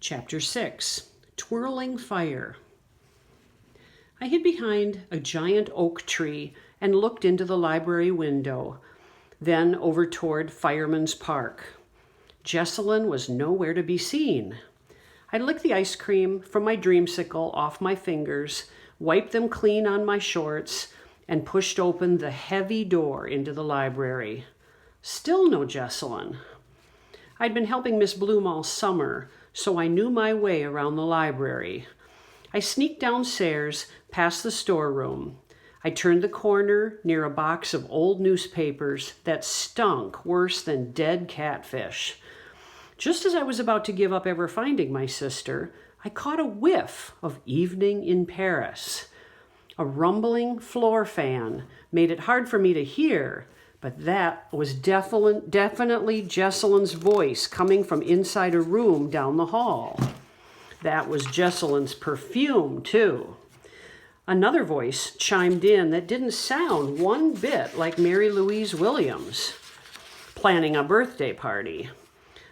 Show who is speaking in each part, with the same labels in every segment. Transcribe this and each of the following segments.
Speaker 1: Chapter 6, Twirling Fire. I hid behind a giant oak tree and looked into the library window, then over toward Fireman's Park. Jessalyn was nowhere to be seen. I licked the ice cream from my dreamsicle off my fingers, wiped them clean on my shorts, and pushed open the heavy door into the library. Still no Jessalyn. I'd been helping Miss Bloom all summer, so I knew my way around the library. I sneaked downstairs past the storeroom. I turned the corner near a box of old newspapers that stunk worse than dead catfish. Just as I was about to give up ever finding my sister, I caught a whiff of Evening in Paris. A rumbling floor fan made it hard for me to hear, but that was definitely Jessalyn's voice coming from inside a room down the hall. That was Jessalyn's perfume, too. Another voice chimed in that didn't sound one bit like Mary Louise Williams, planning a birthday party.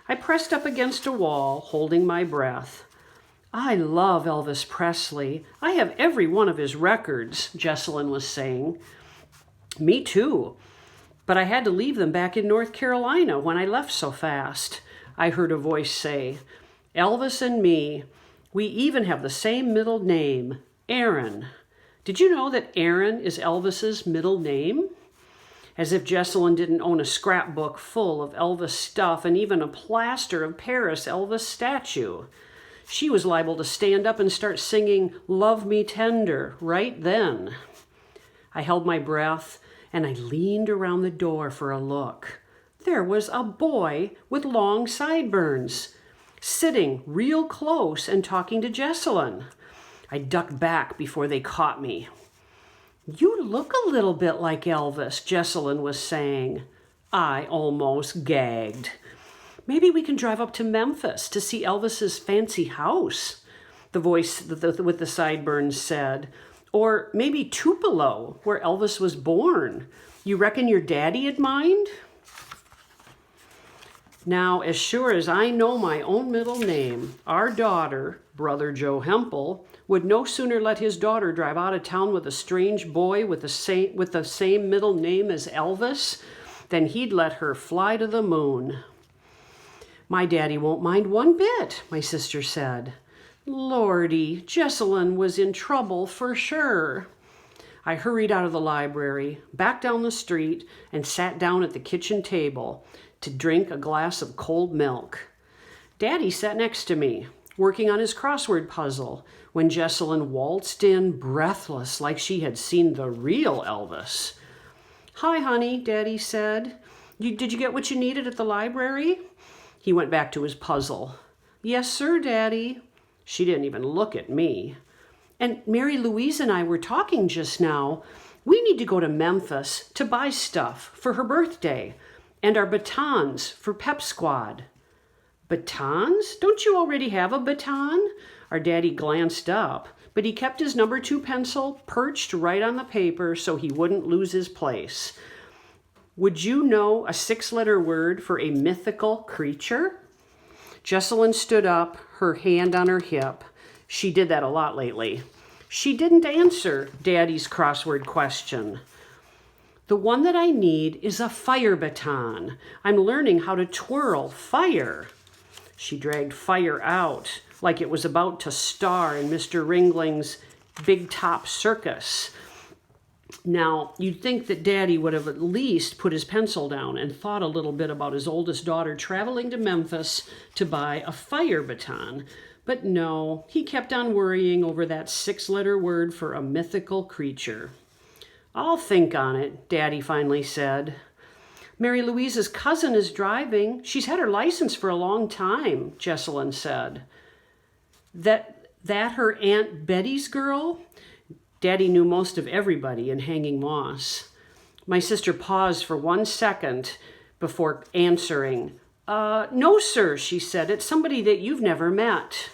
Speaker 1: I pressed up against a wall, holding my breath. I love Elvis Presley. I have every one of his records, Jessalyn was saying. Me too. But I had to leave them back in North Carolina when I left so fast, I heard a voice say. Elvis and me, we even have the same middle name, Aaron. Did you know that Aaron is Elvis's middle name? As if Jessalyn didn't own a scrapbook full of Elvis stuff and even a plaster of Paris Elvis statue. She was liable to stand up and start singing Love Me Tender right then. I held my breath and I leaned around the door for a look. There was a boy with long sideburns, sitting real close and talking to Jessalyn. I ducked back before they caught me. You look a little bit like Elvis, Jessalyn was saying. I almost gagged. Maybe we can drive up to Memphis to see Elvis's fancy house, the voice with the sideburns said. Or maybe Tupelo, where Elvis was born. You reckon your daddy'd mind? Now, as sure as I know my own middle name, our daughter, Brother Joe Hempel, would no sooner let his daughter drive out of town with a strange boy with the same middle name as Elvis than he'd let her fly to the moon. My daddy won't mind one bit, my sister said. Lordy, Jessalyn was in trouble for sure. I hurried out of the library, back down the street, and sat down at the kitchen table to drink a glass of cold milk. Daddy sat next to me, working on his crossword puzzle, when Jessalyn waltzed in, breathless, like she had seen the real Elvis. Hi, honey, Daddy said. Did you get what you needed at the library? He went back to his puzzle. Yes, sir, Daddy. She didn't even look at me. And Mary Louise and I were talking just now. We need to go to Memphis to buy stuff for her birthday and our batons for Pep Squad. Batons? Don't you already have a baton? Our daddy glanced up, but he kept his number 2 pencil perched right on the paper so he wouldn't lose his place. Would you know a 6-letter word for a mythical creature? Jessalyn stood up, her hand on her hip. She did that a lot lately. She didn't answer Daddy's crossword question. The one that I need is a fire baton. I'm learning how to twirl fire. She dragged fire out like it was about to star in Mr. Ringling's Big Top Circus. Now, you'd think that Daddy would have at least put his pencil down and thought a little bit about his oldest daughter traveling to Memphis to buy a fire baton. But no, he kept on worrying over that 6-letter word for a mythical creature. I'll think on it, Daddy finally said. Mary Louise's cousin is driving. She's had her license for a long time, Jessalyn said. That her Aunt Betty's girl? Daddy knew most of everybody in Hanging Moss. My sister paused for 1 second before answering. No, sir, she said. It's somebody that you've never met.